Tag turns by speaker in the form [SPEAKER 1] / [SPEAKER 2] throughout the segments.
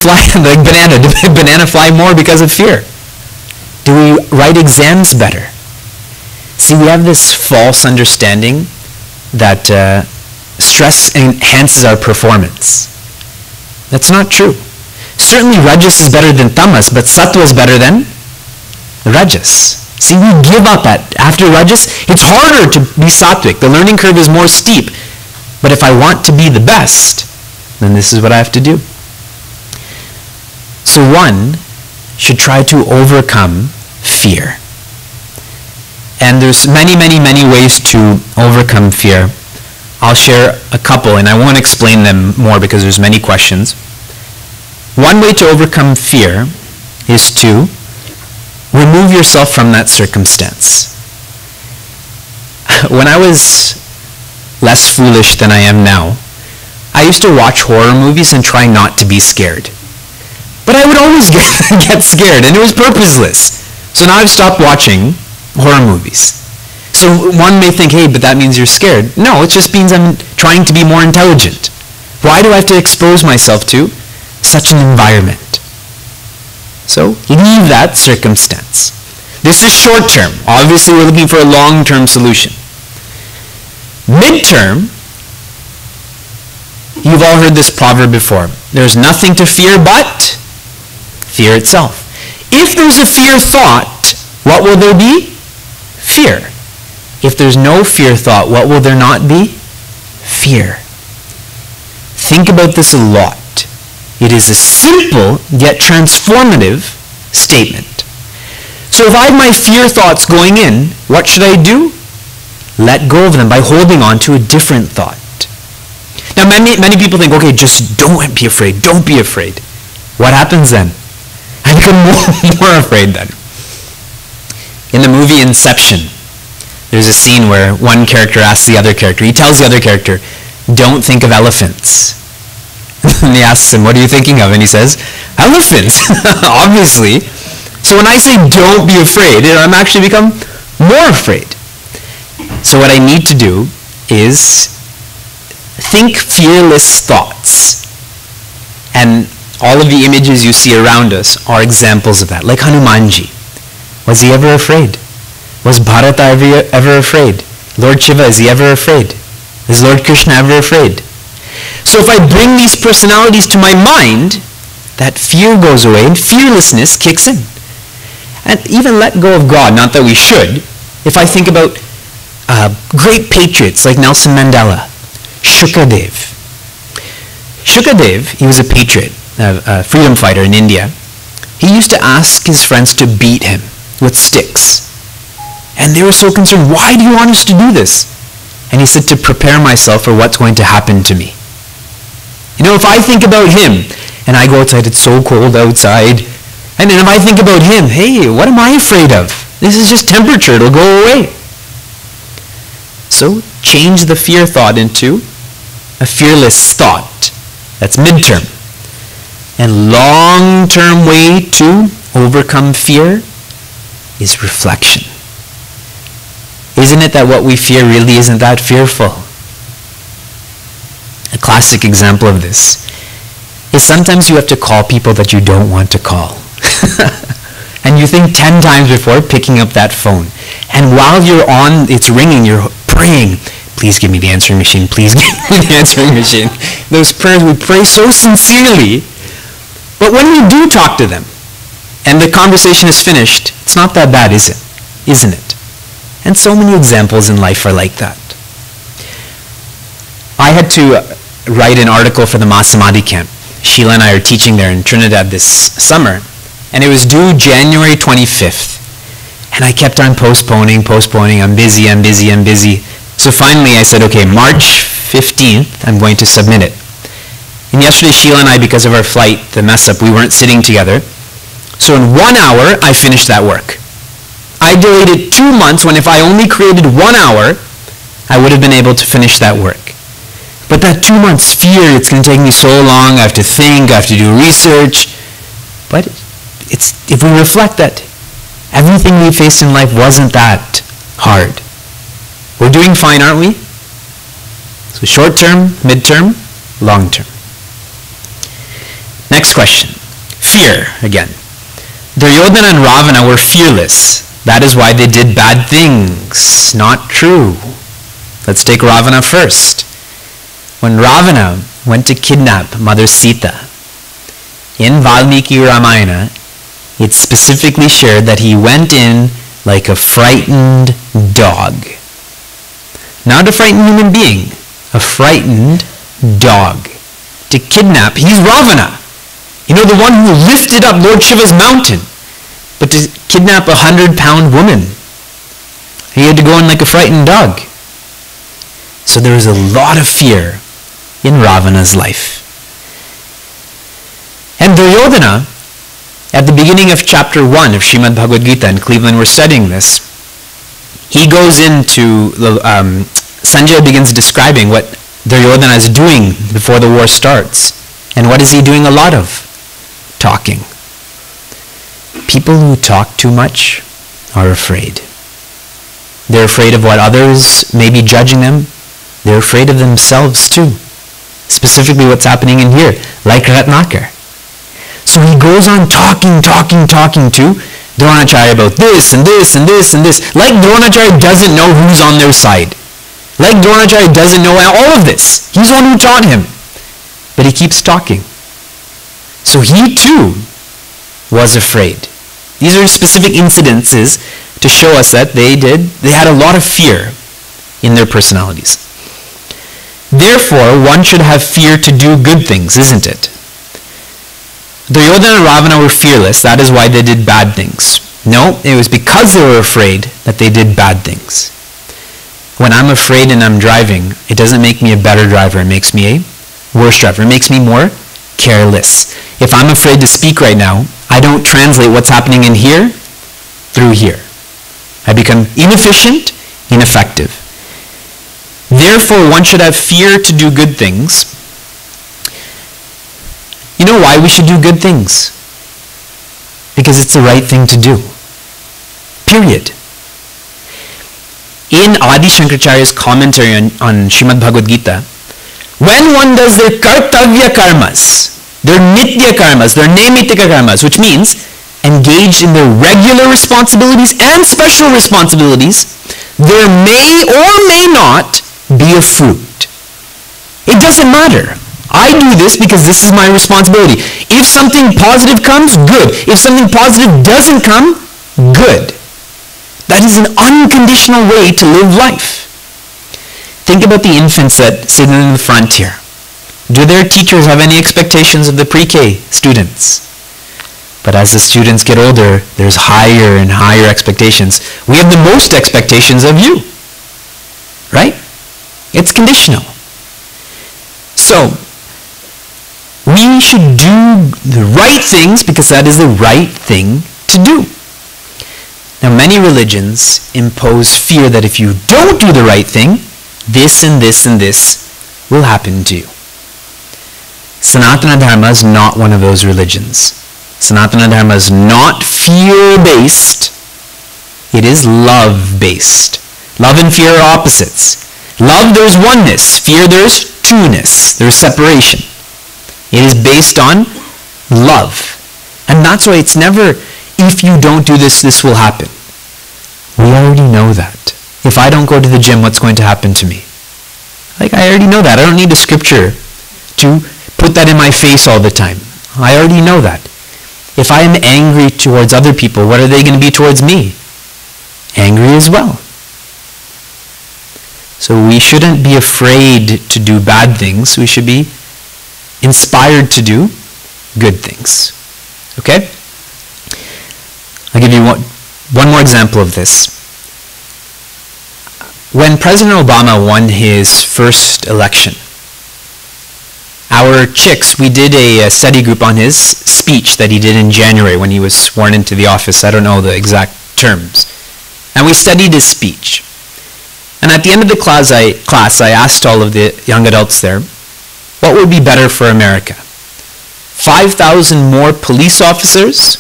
[SPEAKER 1] fly like banana? Do banana fly more because of fear? Do we write exams better? See, we have this false understanding that stress enhances our performance. That's not true. Certainly Rajas is better than Tamas, but Sattva is better than Rajas. See, we give up after Rajas. It's harder to be Sattvic. The learning curve is more steep. But if I want to be the best, then this is what I have to do. So one should try to overcome fear. And there's many, many, many ways to overcome fear. I'll share a couple, and I won't explain them more because there's many questions. One way to overcome fear is to remove yourself from that circumstance. When I was less foolish than I am now, I used to watch horror movies and try not to be scared. But I would always get scared, and it was purposeless. So now I've stopped watching horror movies. So one may think, hey, but that means you're scared. No, it just means I'm trying to be more intelligent. Why do I have to expose myself to such an environment? So leave that circumstance. This is short term. Obviously, we're looking for a long-term solution. Mid-term, you've all heard this proverb before. There's nothing to fear but fear itself. If there's a fear thought, what will there be? Fear. If there's no fear thought, what will there not be? Fear. Think about this a lot. It is a simple yet transformative statement. So if I have my fear thoughts going in, what should I do? Let go of them by holding on to a different thought. Now many people think, okay, just don't be afraid, don't be afraid. What happens then? I become more afraid then. In the movie Inception, there's a scene where one character asks the other character, he tells the other character, don't think of elephants. And he asks him, what are you thinking of? And he says, elephants, obviously. So when I say don't be afraid, I'm actually become more afraid. So what I need to do is think fearless thoughts. And all of the images you see around us are examples of that. Like Hanumanji. Was he ever afraid? Was Bharata ever afraid? Lord Shiva, is he ever afraid? Is Lord Krishna ever afraid? So if I bring these personalities to my mind, that fear goes away and fearlessness kicks in. And even let go of God, not that we should. If I think about great patriots like Nelson Mandela, Shukadev. Shukadev, he was a patriot, a freedom fighter in India. He used to ask his friends to beat him with sticks. And they were so concerned, why do you want us to do this? And he said, to prepare myself for what's going to happen to me. You know, if I think about him, and I go outside, it's so cold outside, and then if I think about him, hey, what am I afraid of? This is just temperature, it'll go away. So change the fear thought into a fearless thought. That's midterm. And long-term way to overcome fear is reflection. Isn't it that what we fear really isn't that fearful? A classic example of this is sometimes you have to call people that you don't want to call. And you think 10 times before picking up that phone. And while you're on, it's ringing, you're praying, please give me the answering machine, please give me the answering machine. Those prayers, we pray so sincerely. But when we do talk to them, and the conversation is finished, it's not that bad, is it? Isn't it? And so many examples in life are like that. I had to write an article for the Mahasamadhi camp. Sheila and I are teaching there in Trinidad this summer, and it was due January 25th. And I kept on postponing. I'm busy. So finally I said, okay, March 15th, I'm going to submit it. And yesterday Sheila and I, because of our flight, the mess up, we weren't sitting together. So in 1 hour, I finished that work. I delayed it 2 months when if I only created 1 hour, I would have been able to finish that work. But that 2 months fear, it's going to take me so long, I have to think, I have to do research. But if we reflect that everything we faced in life wasn't that hard. We're doing fine, aren't we? So short term, mid-term, long term. Next question. Fear, again. Duryodhana and Ravana were fearless. That is why they did bad things. Not true. Let's take Ravana first. When Ravana went to kidnap Mother Sita, in Valmiki Ramayana, it's specifically shared that he went in like a frightened dog. Not a frightened human being, a frightened dog. To kidnap, he's Ravana. You know, the one who lifted up Lord Shiva's mountain. But to kidnap 100-pound woman, he had to go in like a frightened dog. So there was a lot of fear in Ravana's life. And Duryodhana, at the beginning of chapter 1 of Srimad Bhagavad Gita, in Cleveland we're studying this, he goes into, Sanjay begins describing what Duryodhana is doing before the war starts. And what is he doing a lot of? Talking. People who talk too much are afraid. They're afraid of what others may be judging them. They're afraid of themselves too. Specifically what's happening in here, like Ratnakar. So he goes on talking to Dronacharya about this and this and this and this. Like Dronacharya doesn't know who's on their side. Like Dronacharya doesn't know all of this. He's the one who taught him. But he keeps talking. So he too was afraid. These are specific incidences to show us that they had a lot of fear in their personalities. Therefore, one should have fear to do good things, isn't it? Duryodhana and Ravana were fearless. That is why they did bad things. No, it was because they were afraid that they did bad things. When I'm afraid and I'm driving, it doesn't make me a better driver. It makes me a worse driver. It makes me more careless. If I'm afraid to speak right now, I don't translate what's happening in here through here. I become inefficient, ineffective. Therefore, one should have fear to do good things. You know why we should do good things? Because it's the right thing to do. Period. In Adi Shankaracharya's commentary on Srimad Bhagavad Gita, when one does their kartavya karmas, their nitya karmas, their naimitika karmas, which means engaged in their regular responsibilities and special responsibilities, there may or may not be a fruit. It doesn't matter. I do this because this is my responsibility. If something positive comes, good. If something positive doesn't come, good. That is an unconditional way to live life. Think about the infants that sit in the front here. Do their teachers have any expectations of the pre-K students? But as the students get older, there's higher and higher expectations. We have the most expectations of you. Right? It's conditional. So, we should do the right things because that is the right thing to do. Now, many religions impose fear that if you don't do the right thing, this and this and this will happen to you. Sanatana Dharma is not one of those religions. Sanatana Dharma is not fear-based. It is love-based. Love and fear are opposites. Love, there's oneness. Fear, there's two-ness. There's separation. It is based on love. And that's why it's never, if you don't do this, this will happen. We already know that. If I don't go to the gym, what's going to happen to me? Like, I already know that. I don't need a scripture to put that in my face all the time. I already know that. If I am angry towards other people, what are they going to be towards me? Angry as well. So we shouldn't be afraid to do bad things. We should be inspired to do good things. Okay? I'll give you one more example of this. When President Obama won his first election, our chicks, we did a study group on his speech that he did in January when he was sworn into the office. I don't know the exact terms. And we studied his speech. And at the end of the class, I asked all of the young adults there, what would be better for America? 5,000 more police officers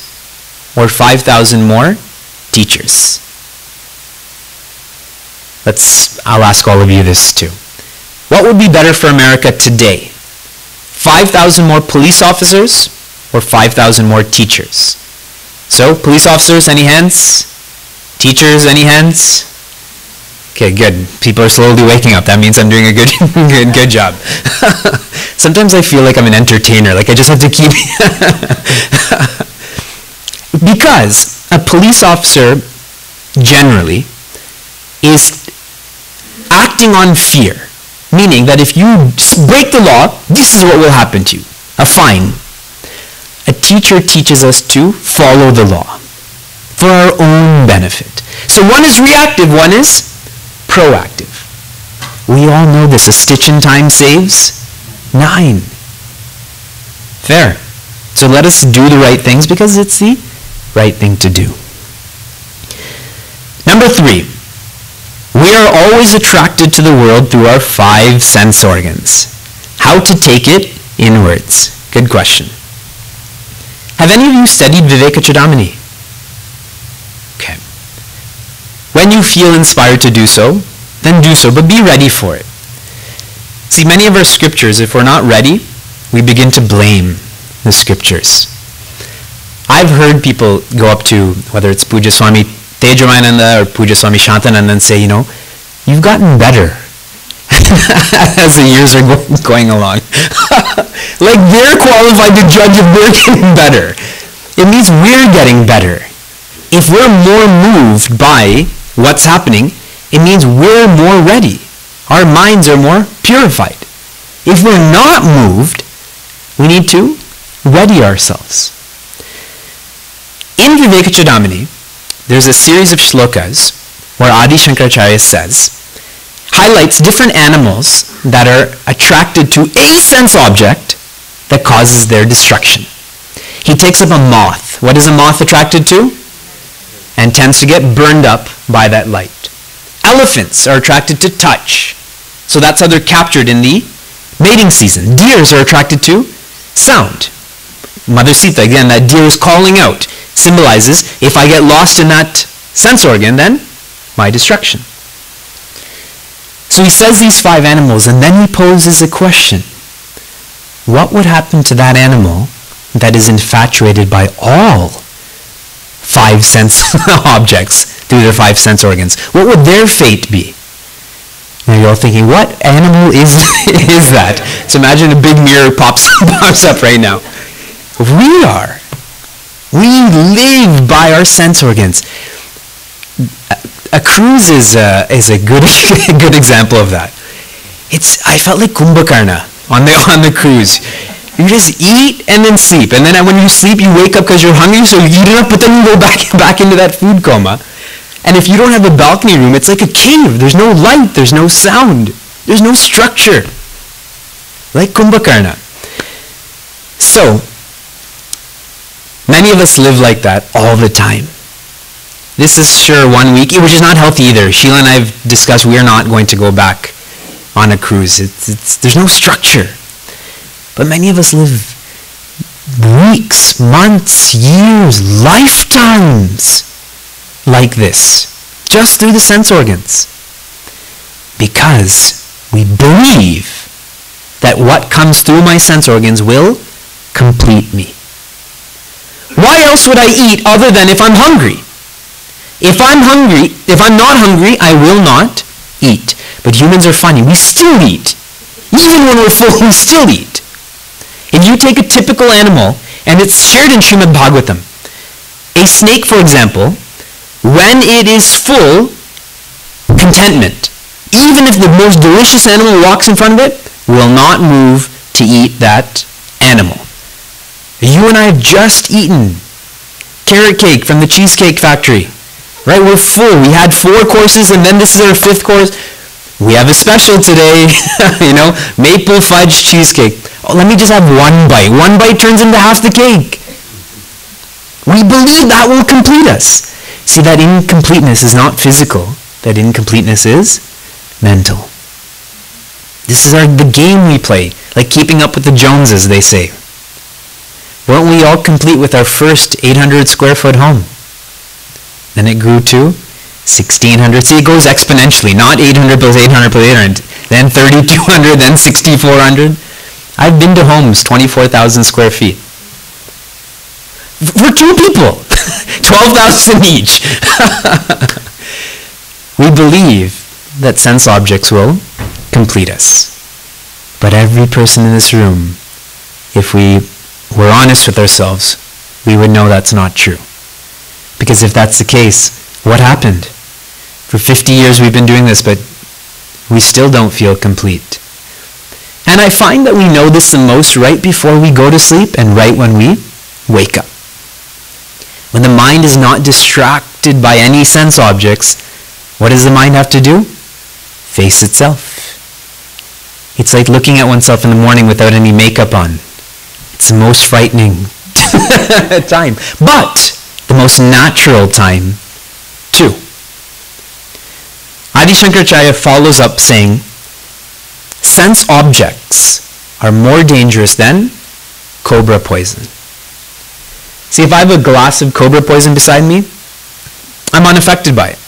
[SPEAKER 1] or 5,000 more teachers? I'll ask all of you this too. What would be better for America today? 5,000 more police officers or 5,000 more teachers. So, police officers, any hands? Teachers, any hands? Okay, good. People are slowly waking up. That means I'm doing a good job. Sometimes I feel like I'm an entertainer, like I just have to keep... Because a police officer, generally, is acting on fear. Meaning that if you break the law, this is what will happen to you. A fine. A teacher teaches us to follow the law for our own benefit. So one is reactive, one is proactive. We all know this. A stitch in time saves 9. Fair. So let us do the right things because it's the right thing to do. Number 3. We are always attracted to the world through our 5 sense organs. How to take it inwards? Good question. Have any of you studied Vivekachudamani? Okay. When you feel inspired to do so, then do so, but be ready for it. See, many of our scriptures, if we're not ready, we begin to blame the scriptures. I've heard people go up to, whether it's Puja Swami Tejamananda or Puja Swami Shantananda and say, you've gotten better as the years are going along. Like they're qualified to judge if we're getting better. It means we're getting better. If we're more moved by what's happening, it means we're more ready. Our minds are more purified. If we're not moved, we need to ready ourselves. In Vivekachudamani, there's a series of shlokas where Adi Shankaracharya highlights different animals that are attracted to a sense object that causes their destruction. He takes up a moth. What is a moth attracted to? And tends to get burned up by that light. Elephants are attracted to touch. So that's how they're captured in the mating season. Deers are attracted to sound. Mother Sita, again, that deer is calling out, symbolizes if I get lost in that sense organ, then my destruction. So he says these 5 animals, and then he poses a question. What would happen to that animal that is infatuated by all 5 sense objects through their 5 sense organs? What would their fate be? Now you're all thinking, what animal is that? So imagine a big mirror pops up right now. We live by our sense organs. A cruise is a good example of that. I felt like Kumbhakarna on the cruise. You just eat and then sleep, and then when you sleep, you wake up because you're hungry, so you eat enough, but then you go back into that food coma. And if you don't have a balcony room, it's like a cave. There's no light, there's no sound, there's no structure. Like Kumbhakarna. So, many of us live like that all the time. This is sure 1 week, which is not healthy either. Sheila and I have discussed we are not going to go back on a cruise. There's no structure. But many of us live weeks, months, years, lifetimes like this, just through the sense organs. Because we believe that what comes through my sense organs will complete me. Why else would I eat other than if I'm hungry? If I'm not hungry, I will not eat. But humans are funny. We still eat. Even when we're full, we still eat. If you take a typical animal, and it's shared in Srimad Bhagavatam, a snake, for example, when it is full, contentment. Even if the most delicious animal walks in front of it, will not move to eat that animal. You and I have just eaten carrot cake from the Cheesecake Factory. Right, we're full. We had 4 courses, and then this is our 5th course. We have a special today, maple fudge cheesecake. Oh, let me just have 1 bite. 1 bite turns into half the cake. We believe that will complete us. See, that incompleteness is not physical. That incompleteness is mental. This is the game we play, like keeping up with the Joneses, they say. Weren't we all complete with our first 800 square foot home? Then it grew to 1,600. See, it goes exponentially. Not 800 plus 800 plus 800. Then 3,200, then 6,400. I've been to homes, 24,000 square feet. For 2 people. 12,000 each. We believe that sense objects will complete us. But every person in this room, if we were honest with ourselves, we would know that's not true. Because if that's the case, what happened? For 50 years we've been doing this, but we still don't feel complete. And I find that we know this the most right before we go to sleep and right when we wake up. When the mind is not distracted by any sense objects, what does the mind have to do? Face itself. It's like looking at oneself in the morning without any makeup on. It's the most frightening time, but the most natural time too. Adi Shankaracharya follows up saying, sense objects are more dangerous than cobra poison. See, if I have a glass of cobra poison beside me, I'm unaffected by it.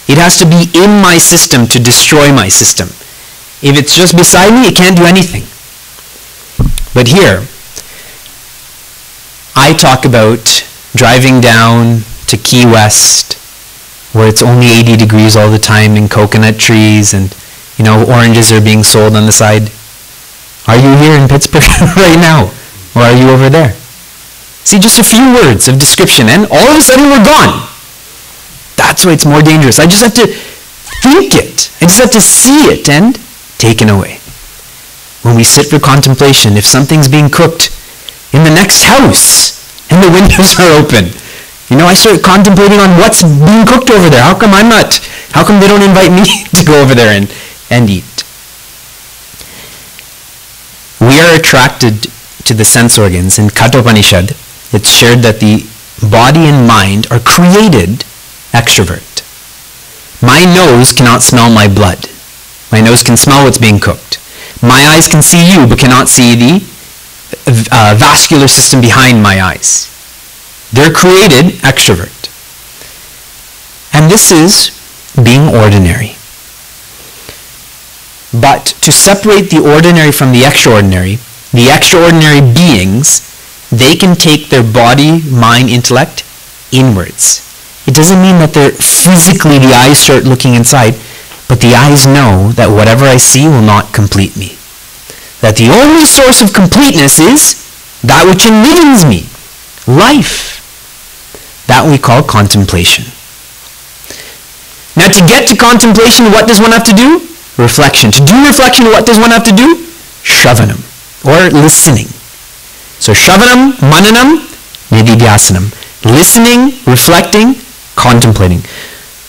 [SPEAKER 1] It has to be in my system to destroy my system. If it's just beside me, it can't do anything. But here, I talk about driving down to Key West, where it's only 80 degrees all the time, and coconut trees, and oranges are being sold on the side. Are you here in Pittsburgh right now? Or are you over there? See, just a few words of description, and all of a sudden we're gone. That's why it's more dangerous. I just have to think it. I just have to see it and taken away. When we sit for contemplation, if something's being cooked in the next house and the windows are open, I start contemplating on what's being cooked over there. How come they don't invite me to go over there and eat? We are attracted to the sense organs. In Kathopanishad, it's shared that the body and mind are created extrovert. My nose cannot smell my blood. My nose can smell what's being cooked. My eyes can see you, but cannot see the vascular system behind my eyes. They're created extrovert. And this is being ordinary. But to separate the ordinary from the extraordinary beings, they can take their body, mind, intellect inwards. It doesn't mean that they're physically, the eyes start looking inside, but the eyes know that whatever I see will not complete me. That the only source of completeness is that which enlightens me, life. That we call contemplation. Now to get to contemplation, what does one have to do? Reflection. To do reflection, what does one have to do? Shravanam, or listening. So Shravanam, Mananam, Nididhyasanam. Listening, reflecting, contemplating.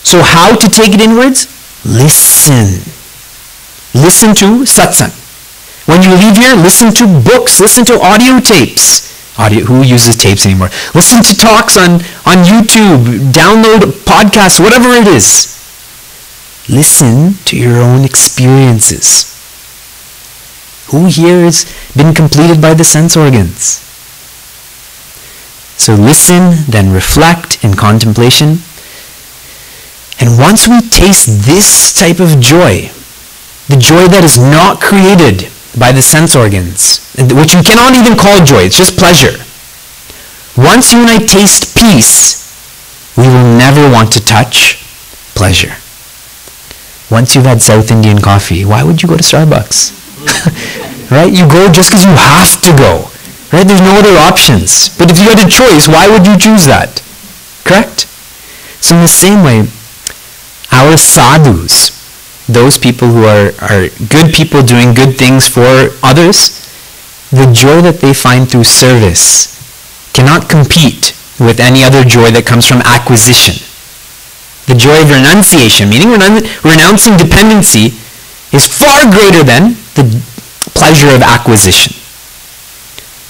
[SPEAKER 1] So how to take it inwards? Listen. Listen to satsang. When you leave here, listen to books, listen to audio tapes. Who uses tapes anymore? Listen to talks on YouTube, download podcasts, whatever it is. Listen to your own experiences. Who here has been completed by the sense organs? So listen, then reflect in contemplation. And once we taste this type of joy, the joy that is not created by the sense organs, which we cannot even call joy, it's just pleasure. Once you and I taste peace, we will never want to touch pleasure. Once you've had South Indian coffee, why would you go to Starbucks? Right? You go just because you have to go. Right? There's no other options. But if you had a choice, why would you choose that? Correct? So in the same way, our sadhus, those people who are good people doing good things for others, the joy that they find through service cannot compete with any other joy that comes from acquisition. The joy of renunciation, meaning renouncing dependency, is far greater than the pleasure of acquisition.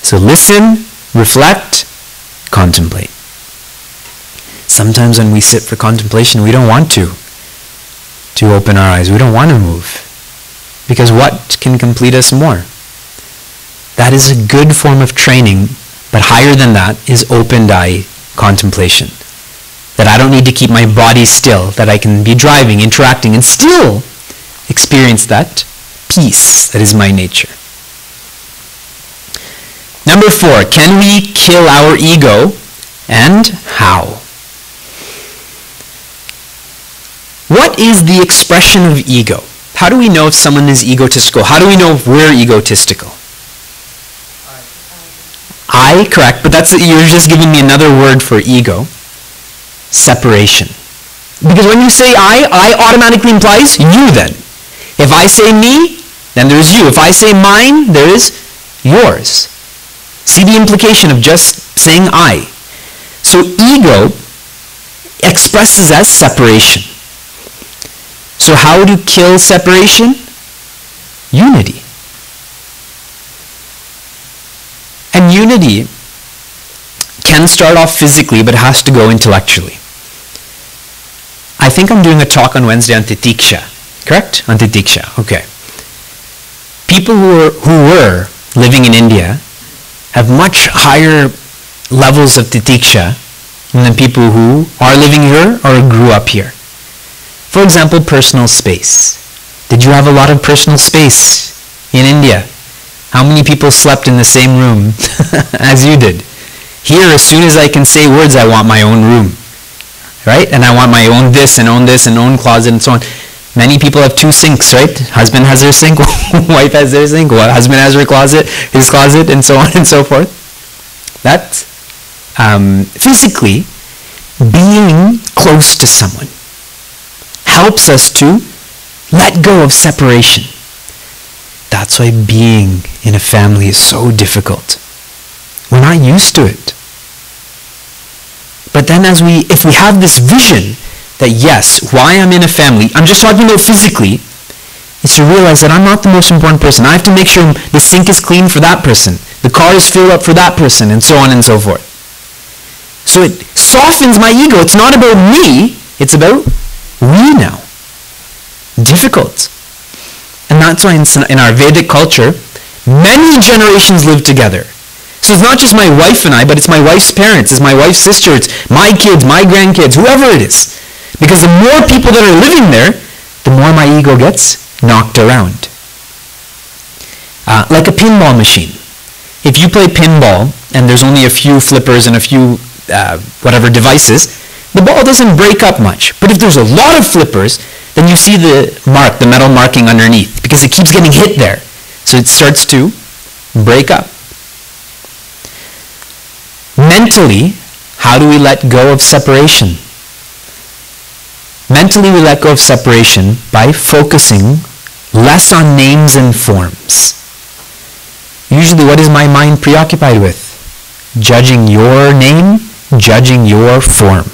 [SPEAKER 1] So listen, reflect, contemplate. Sometimes when we sit for contemplation, we don't want to open our eyes. We don't want to move. Because what can complete us more? That is a good form of training, but higher than that is opened eye contemplation. That I don't need to keep my body still, that I can be driving, interacting, and still experience that peace that is my nature. Number 4, can we kill our ego and how. What is the expression of ego? How do we know if someone is egotistical? How do we know if we're egotistical? I, correct, but you're just giving me another word for ego. Separation. Because when you say I automatically implies you then. If I say me, then there's you. If I say mine, there is yours. See the implication of just saying I. So ego expresses as separation. So how to kill separation? Unity. And unity can start off physically, but has to go intellectually. I think I'm doing a talk on Wednesday on Titiksha. Correct? On Titiksha. Okay. People who were living in India have much higher levels of Titiksha than people who are living here or grew up here. For example, personal space. Did you have a lot of personal space in India? How many people slept in the same room as you did? Here, as soon as I can say words, I want my own room. Right? And I want my own this and own closet and so on. Many people have 2 sinks, right? Husband has their sink, wife has their sink, husband has her closet, his closet, and so on and so forth. That's physically being close to someone helps us to let go of separation. That's why being in a family is so difficult. We're not used to it. But then if we have this vision that yes, why I'm in a family, I'm just talking about physically, is to realize that I'm not the most important person. I have to make sure the sink is clean for that person, the car is filled up for that person, and so on and so forth. So it softens my ego. It's not about me, it's about we now. Difficult. And that's why in our Vedic culture, many generations live together. So it's not just my wife and I, but it's my wife's parents, it's my wife's sister, it's my kids, my grandkids, whoever it is. Because the more people that are living there, the more my ego gets knocked around. Like a pinball machine. If you play pinball and there's only a few flippers and a few whatever devices, the ball doesn't break up much. But if there's a lot of flippers, then you see the metal marking underneath, because it keeps getting hit there. So it starts to break up. Mentally, how do we let go of separation? Mentally, we let go of separation by focusing less on names and forms. Usually, what is my mind preoccupied with? Judging your name, judging your form.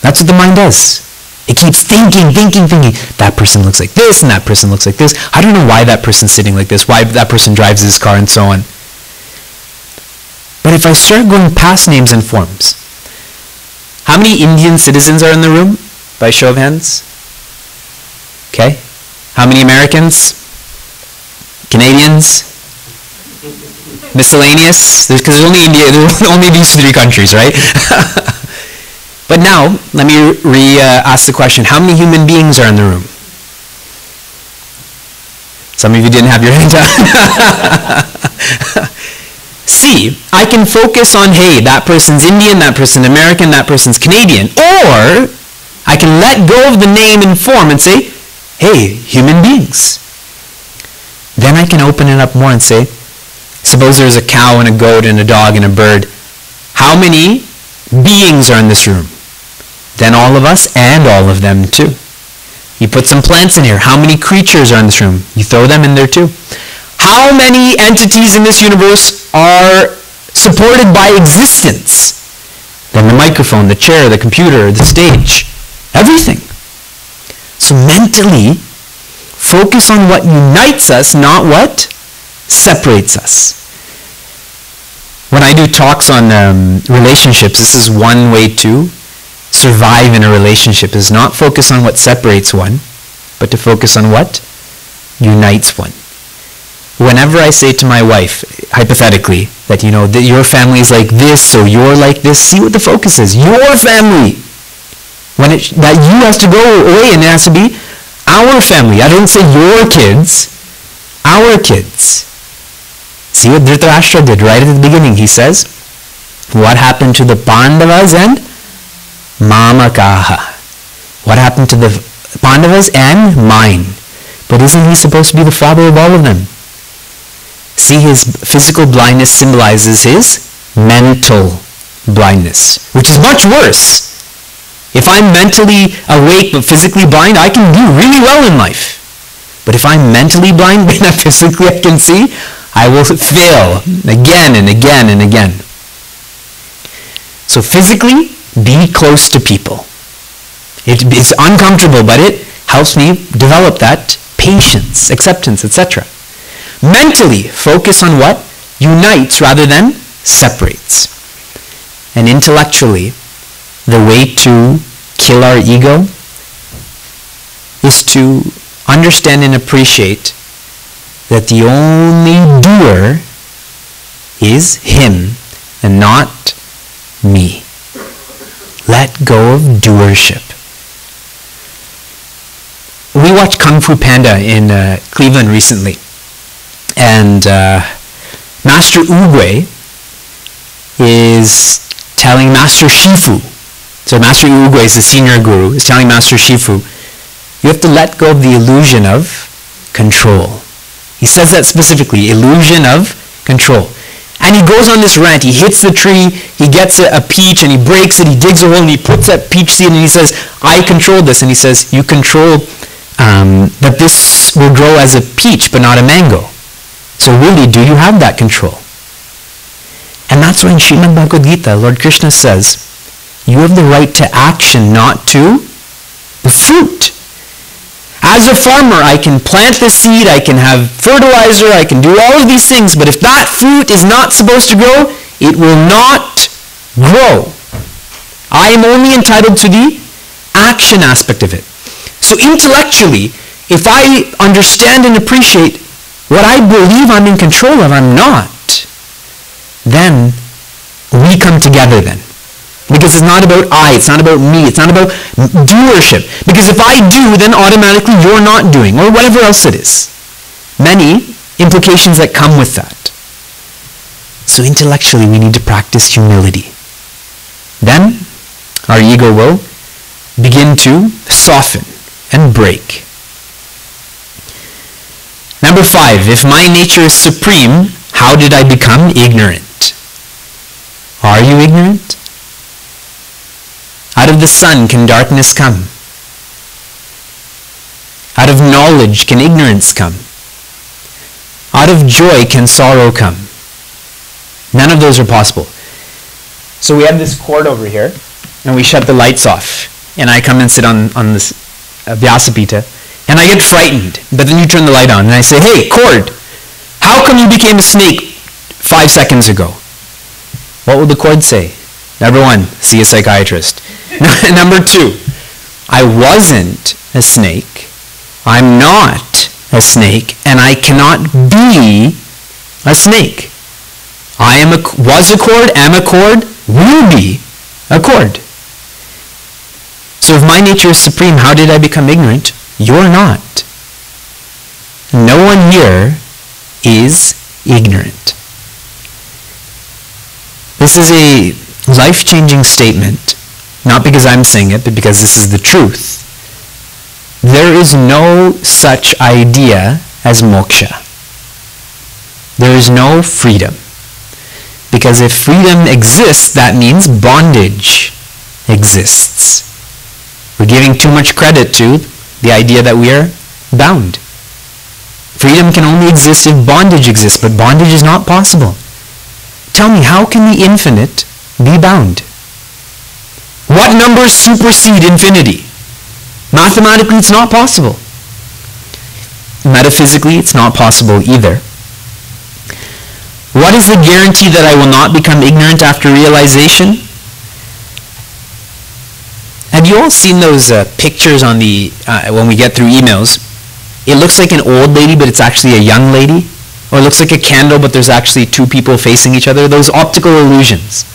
[SPEAKER 1] That's what the mind does. It keeps thinking. That person looks like this, and that person looks like this. I don't know why that person's sitting like this, why that person drives this car, and so on. But if I start going past names and forms, how many Indian citizens are in the room? By show of hands? Okay. How many Americans? Canadians? Miscellaneous? Because there's only India, there's only these 3 countries, right? But now, let me ask the question, how many human beings are in the room? Some of you didn't have your hand up. See, I can focus on, hey, that person's Indian, that person's American, that person's Canadian. Or I can let go of the name and form and say, hey, human beings. Then I can open it up more and say, suppose there's a cow and a goat and a dog and a bird. How many beings are in this room? Then all of us and all of them too. You put some plants in here. How many creatures are in this room? You throw them in there too. How many entities in this universe are supported by existence? Then the microphone, the chair, the computer, the stage, everything. So mentally, focus on what unites us, not what separates us. When I do talks on relationships, this is one way to survive in a relationship, is not focus on what separates one, but to focus on what unites one. Whenever I say to my wife, hypothetically, that that your family is like this or you're like this, see what the focus is. Your family. That you has to go away and it has to be our family. I don't say your kids, our kids. See what Dhritarashtra did right at the beginning. He says, What happened to the Pandavas and Mamakaha? What happened to the Pandavas and mine? But isn't he supposed to be the father of all of them? See, his physical blindness symbolizes his mental blindness, which is much worse. If I'm mentally awake but physically blind, I can do really well in life. But if I'm mentally blind but not physically I can see, I will fail again and again and again. So physically, be close to people. It's uncomfortable, but it helps me develop that patience, acceptance, etc. Mentally, focus on what unites rather than separates. And intellectually, the way to kill our ego is to understand and appreciate that the only doer is him and not me. Let go of doership. We watched Kung Fu Panda in Cleveland recently, and Master Oogway is telling Master Shifu, so Master Oogway is the senior guru, is telling Master Shifu, you have to let go of the illusion of control. He says that specifically, illusion of control. And he goes on this rant. He hits the tree, he gets a peach, and he breaks it, he digs a hole, and he puts that peach seed, and he says, I control this. And he says, you control that this will grow as a peach, but not a mango. So really, do you have that control? And that's why in Srimad Bhagavad Gita, Lord Krishna says, you have the right to action, not to the fruit. As a farmer, I can plant the seed, I can have fertilizer, I can do all of these things, but if that fruit is not supposed to grow, it will not grow. I am only entitled to the action aspect of it. So intellectually, if I understand and appreciate what I believe I'm in control of, I'm not, then we come together then. Because it's not about I, it's not about me, it's not about doership. Because if I do, then automatically you're not doing, or whatever else it is. Many implications that come with that. So intellectually we need to practice humility. Then our ego will begin to soften and break. Number 5, if my nature is supreme, how did I become ignorant? Are you ignorant? Out of the sun can darkness come. Out of knowledge can ignorance come. Out of joy can sorrow come. None of those are possible. So we have this cord over here, and we shut the lights off. And I come and sit on this Vyasapita, and I get frightened. But then you turn the light on, and I say, hey, cord, how come you became a snake 5 seconds ago? What will the cord say? Number 1, see a psychiatrist. Number 2, I wasn't a snake, I'm not a snake, and I cannot be a snake. I was a cord, am a cord, will be a cord. So if my nature is supreme, how did I become ignorant? You're not. No one here is ignorant. This is a life-changing statement, not because I'm saying it, but because this is the truth. There is no such idea as moksha. There is no freedom. Because if freedom exists, that means bondage exists. We're giving too much credit to the idea that we are bound. Freedom can only exist if bondage exists, but bondage is not possible. Tell me, how can the infinite be bound? What numbers supersede infinity? Mathematically, it's not possible. Metaphysically, it's not possible either. What is the guarantee that I will not become ignorant after realization? Have you all seen those pictures on the when we get through emails? It looks like an old lady, but it's actually a young lady. Or it looks like a candle, but there's actually two people facing each other. Those optical illusions.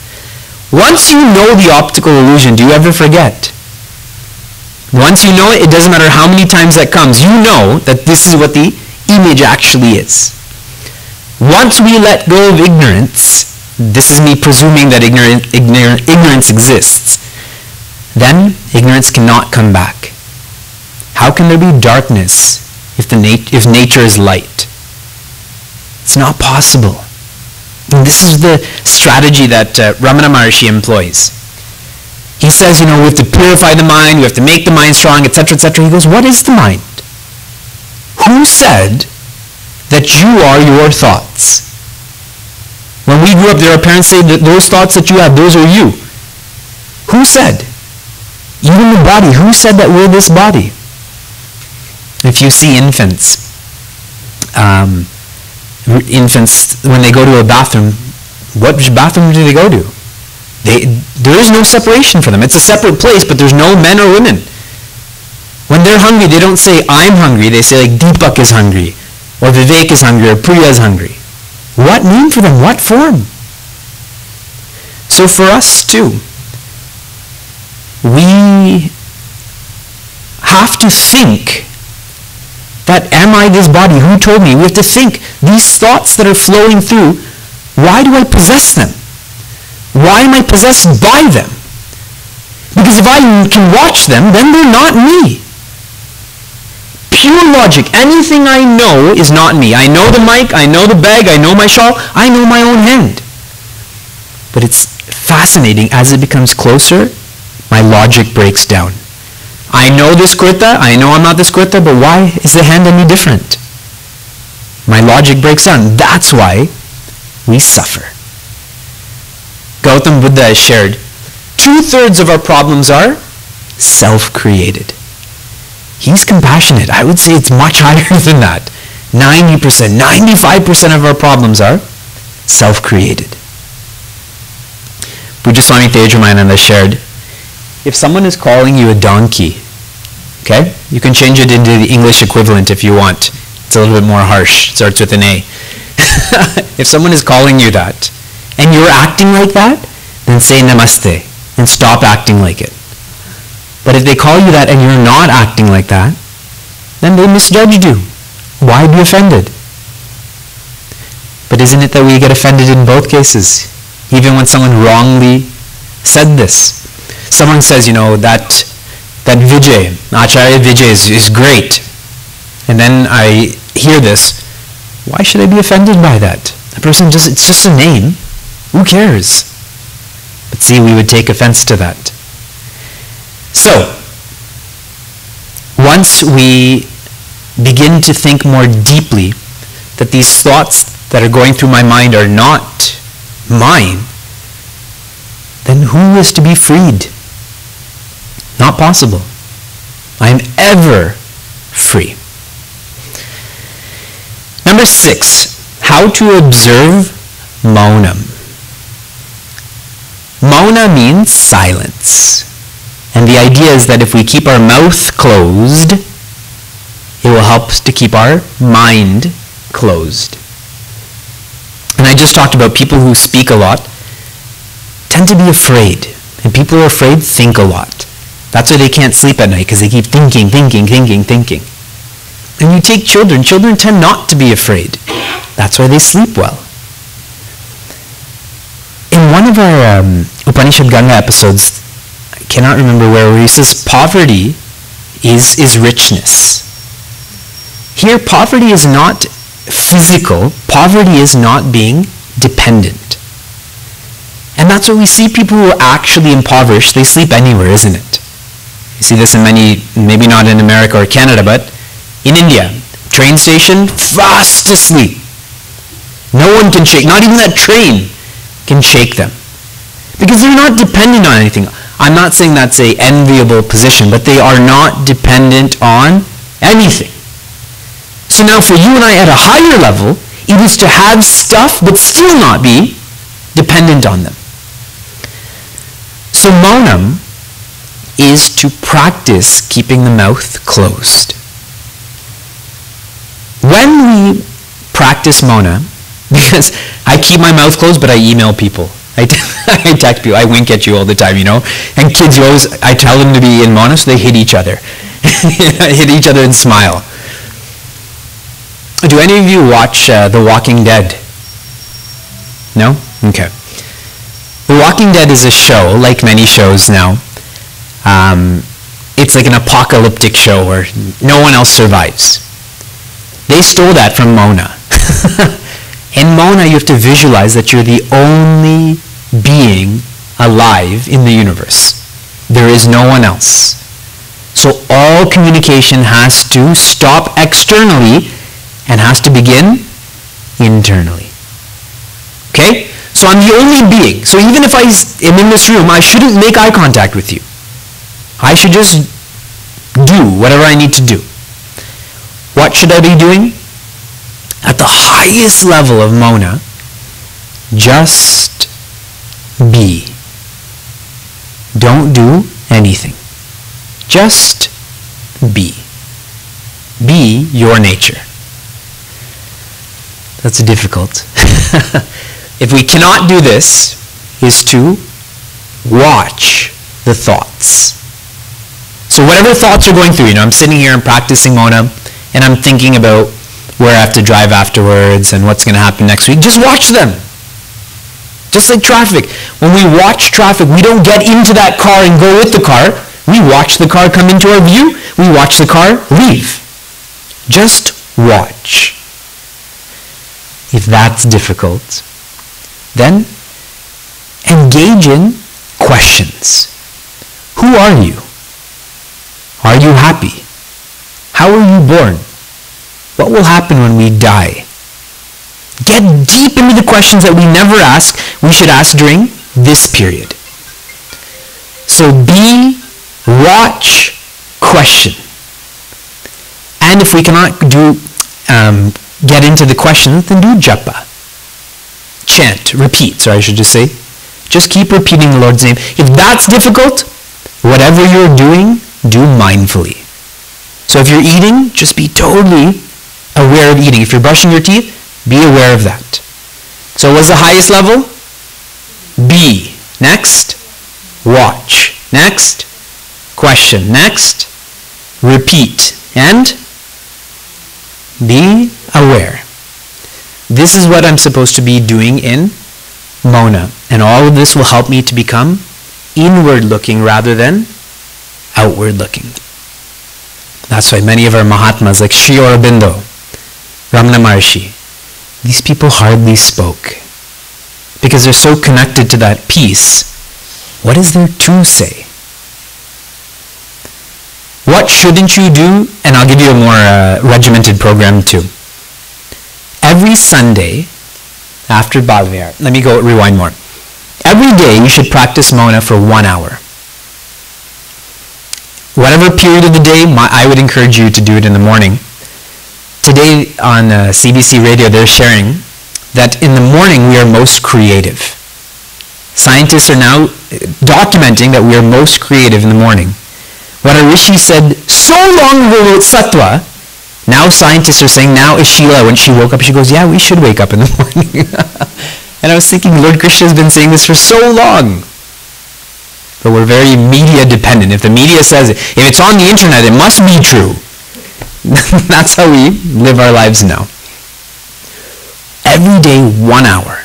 [SPEAKER 1] Once you know the optical illusion, do you ever forget? Once you know it, it doesn't matter how many times that comes. You know that this is what the image actually is. Once we let go of ignorance, this is me presuming that ignorance exists, then ignorance cannot come back. How can there be darkness if nature is light? It's not possible. And this is the strategy that Ramana Maharshi employs. He says, we have to purify the mind, we have to make the mind strong, etc., etc. He goes, what is the mind? Who said that you are your thoughts? When we grew up, our parents say that those thoughts that you have, those are you. Who said? Even the body. Who said that we're this body? If you see infants, when they go to a bathroom, what bathroom do they go to? There is no separation for them. It's a separate place, but there's no men or women. When they're hungry, they don't say, I'm hungry. They say, like, Deepak is hungry, or Vivek is hungry, or Priya is hungry. What name for them? What form? So for us too, we have to think that, am I this body? Who told me? We have to think, these thoughts that are flowing through, why do I possess them? Why am I possessed by them? Because if I can watch them, then they're not me. Pure logic. Anything I know is not me. I know the mic, I know the bag, I know my shawl, I know my own hand. But it's fascinating. As it becomes closer, my logic breaks down. I know this kurta, I know I'm not this kurta, but why is the hand any different? My logic breaks down. That's why we suffer. Gautam Buddha has shared, 2/3 of our problems are self-created. He's compassionate. I would say it's much higher than that. 90%, 95% of our problems are self-created. Pujya Swami Tejamananda shared, if someone is calling you a donkey, okay, you can change it into the English equivalent if you want. It's a little bit more harsh. It starts with an A. If someone is calling you that, and you're acting like that, then say namaste and stop acting like it. But if they call you that and you're not acting like that, then they misjudged you. Why be offended? But isn't it that we get offended in both cases? Even when someone wrongly said this. Someone says, that Vijay, Acharya Vijay is great. And then I hear this. Why should I be offended by that? The person it's just a name. Who cares? But see, we would take offense to that. So, once we begin to think more deeply that these thoughts that are going through my mind are not mine, then who is to be freed? Not possible. I am ever free. Number 6, how to observe maunam. Mauna means silence. And the idea is that if we keep our mouth closed, it will help us to keep our mind closed. And I just talked about people who speak a lot tend to be afraid. And people who are afraid think a lot. That's why they can't sleep at night, because they keep thinking. And you take children tend not to be afraid. That's why they sleep well. In one of our Upanishad Ganga episodes, I cannot remember where he says poverty is richness. Here, poverty is not physical. Poverty is not being dependent. And that's what we see. People who are actually impoverished, they sleep anywhere, isn't it? You see this in many, maybe not in America or Canada, but in India. Train station, fast asleep. No one can shake, not even that train can shake them. Because they're not dependent on anything. I'm not saying that's an enviable position, but they are not dependent on anything. So now for you and I at a higher level, it is to have stuff but still not be dependent on them. So maunam is to practice keeping the mouth closed. When we practice mauna, because I keep my mouth closed but I email people. I text people, I wink at you all the time, And kids, I tell them to be in mauna so they hit each other. Hit each other and smile. Do any of you watch The Walking Dead? No? Okay. The Walking Dead is a show, like many shows now. It's like an apocalyptic show where no one else survives. They stole that from Mona. In Mona, you have to visualize that you're the only being alive in the universe. There is no one else. So all communication has to stop externally and has to begin internally. Okay? So I'm the only being. So even if I am in this room, I shouldn't make eye contact with you. I should just do whatever I need to do. What should I be doing? At the highest level of Mona, just be. Don't do anything. Just be. Be your nature. That's difficult. If we cannot do this, is to watch the thoughts. So whatever thoughts are going through, I'm sitting here and practicing Mona, and I'm thinking about where I have to drive afterwards and what's going to happen next week. Just watch them. Just like traffic. When we watch traffic, we don't get into that car and go with the car. We watch the car come into our view. We watch the car leave. Just watch. If that's difficult, then engage in questions. Who are you? Are you happy? How were you born? What will happen when we die? Get deep into the questions that we never ask, we should ask during this period. So be, watch, question. And if we cannot get into the questions, then do japa. Chant, repeat, I should just say. Just keep repeating the Lord's name. If that's difficult, whatever you're doing, do mindfully. So if you're eating, just be totally aware of eating. If you're brushing your teeth, be aware of that. So what's the highest level? Be. Next, watch. Next, question. Next, repeat. And be aware. This is what I'm supposed to be doing in Mona. And all of this will help me to become inward looking rather than outward looking. That's why many of our Mahatmas like Sri Aurobindo, Ramana Maharshi, these people hardly spoke because they're so connected to that peace. What is there to say? What shouldn't you do? And I'll give you a more regimented program too. Every Sunday after Bhaviyar, let me go rewind more. Every day you should practice Mona for 1 hour. Whatever period of the day, I would encourage you to do it in the morning. Today on CBC Radio, they're sharing that in the morning we are most creative. Scientists are now documenting that we are most creative in the morning. What a rishi said so long ago about sattva, now scientists are saying, now is Sheila, when she woke up, she goes, yeah, we should wake up in the morning. And I was thinking, Lord Krishna has been saying this for so long. But we're very media dependent. If the media says it, if it's on the internet, it must be true. That's how we live our lives now. Every day, 1 hour.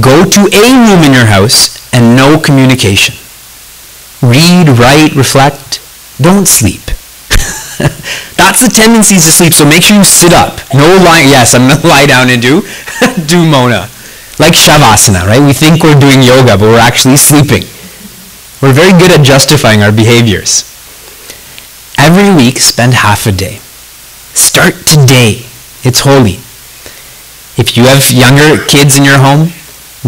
[SPEAKER 1] Go to a room in your house and no communication. Read, write, reflect. Don't sleep. That's the tendency to sleep, so make sure you sit up. No lying. Yes, I'm going to lie down and do Mona. Like Shavasana, right? We think we're doing yoga, but we're actually sleeping. We're very good at justifying our behaviors. Every week, spend half a day. Start today. It's holy. If you have younger kids in your home,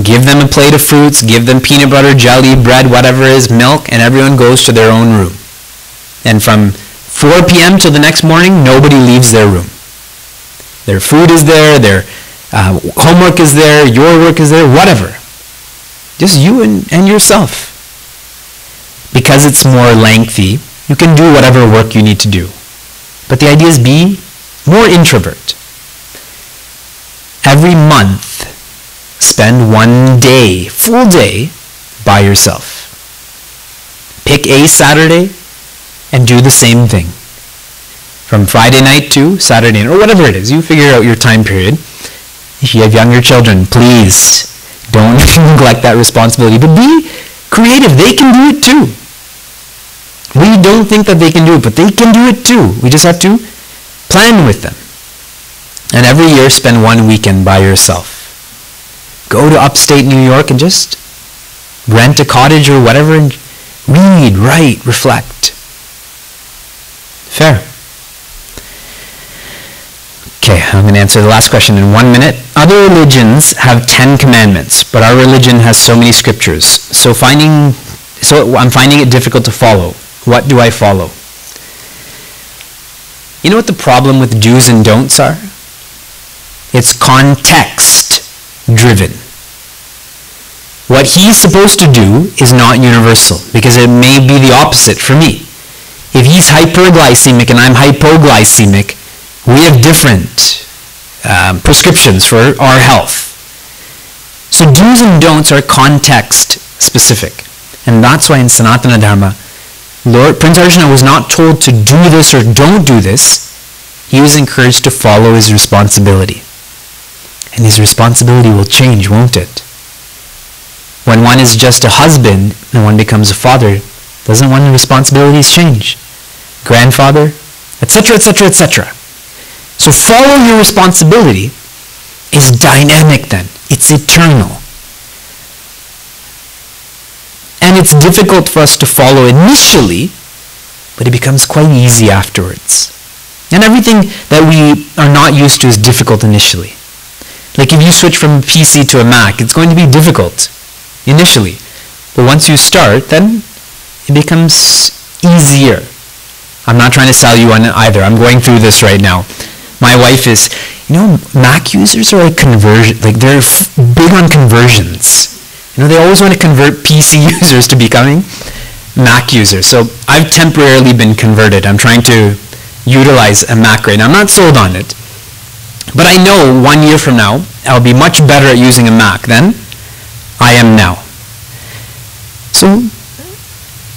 [SPEAKER 1] give them a plate of fruits, give them peanut butter, jelly, bread, whatever it is, milk, and everyone goes to their own room. And from 4 p.m. till the next morning, nobody leaves their room. Their food is there, their homework is there, your work is there, whatever. Just you and yourself. Because it's more lengthy, you can do whatever work you need to do. But the idea is be more introvert. Every month, spend 1 day, full day, by yourself. Pick a Saturday and do the same thing. From Friday night to Saturday night, or whatever it is. You figure out your time period. If you have younger children, please Don't neglect that responsibility. But be creative. They can do it too. We don't think that they can do it, but they can do it too. We just have to plan with them. And every year, spend one weekend by yourself. Go to upstate New York and just rent a cottage or whatever and read, write, reflect. Fair. Okay, I'm going to answer the last question in 1 minute. Other religions have 10 commandments, but our religion has so many scriptures. So I'm finding it difficult to follow. What do I follow? You know what the problem with do's and don'ts are? It's context driven. What he's supposed to do is not universal, because it may be the opposite for me. If he's hyperglycemic and I'm hypoglycemic, we have different prescriptions for our health. So do's and don'ts are context specific. And that's why in Sanatana Dharma, Prince Arjuna was not told to do this or don't do this. He was encouraged to follow his responsibility. And his responsibility will change, won't it? When one is just a husband and one becomes a father, doesn't one's responsibilities change? Grandfather, etc., etc., etc. So follow your responsibility is dynamic then. It's eternal. And it's difficult for us to follow initially, but it becomes quite easy afterwards. And everything that we are not used to is difficult initially. Like if you switch from a PC to a Mac, it's going to be difficult initially. But once you start, then it becomes easier. I'm not trying to sell you on it either. I'm going through this right now. My wife is, Mac users are like they're big on conversions. They always want to convert PC users to becoming Mac users. So I've temporarily been converted. I'm trying to utilize a Mac right now. I'm not sold on it. But I know 1 year from now, I'll be much better at using a Mac than I am now. So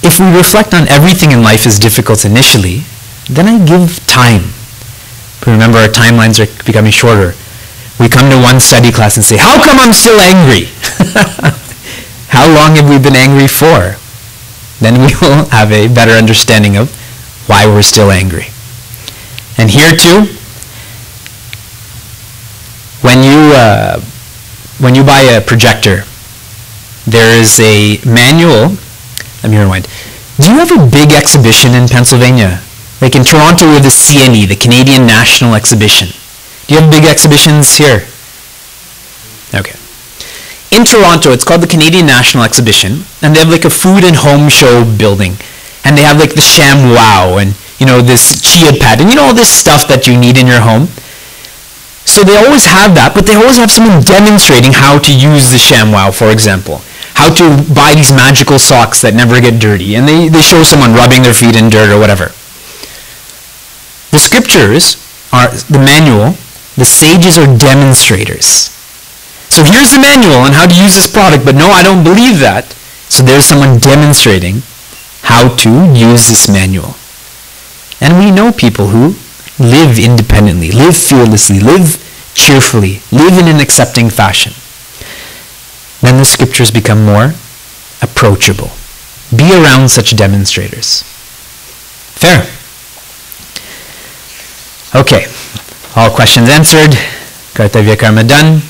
[SPEAKER 1] if we reflect on everything in life as difficult initially, then I give time. But remember, our timelines are becoming shorter. We come to one study class and say, how come I'm still angry? How long have we been angry for? Then we will have a better understanding of why we're still angry. And here too, when you buy a projector, there is a manual. Let me rewind. Do you have a big exhibition in Pennsylvania? Like in Toronto, we have the CNE, the Canadian National Exhibition. Do you have big exhibitions here? Okay. In Toronto, it's called the Canadian National Exhibition, and they have like a food and home show building. And they have like the ShamWow and, this Chia Pet and all this stuff that you need in your home. So they always have that, but they always have someone demonstrating how to use the ShamWow, for example. How to buy these magical socks that never get dirty. And they show someone rubbing their feet in dirt or whatever. The scriptures are the manual. The sages are demonstrators. So here's the manual on how to use this product, but no, I don't believe that. So there's someone demonstrating how to use this manual. And we know people who live independently, live fearlessly, live cheerfully, live in an accepting fashion. Then the scriptures become more approachable. Be around such demonstrators. Fair. Okay. All questions answered. Kartavya karma done.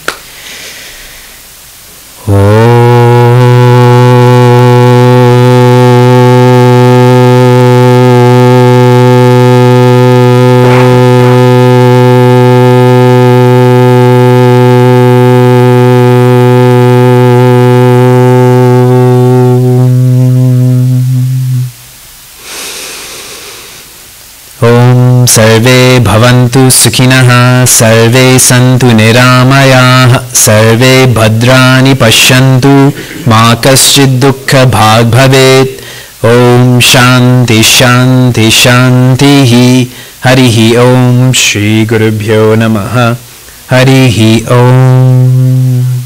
[SPEAKER 1] सर्वे भवन्तु सुखिनः सर्वे सन्तु निरामयाः सर्वे भद्राणि पश्यन्तु मा कश्चित् दुःखभाग् भवेत् ॐ शान्ति शान्ति शान्तिः हरिः ॐ श्री गुरुभ्यो नमः हरिः ॐ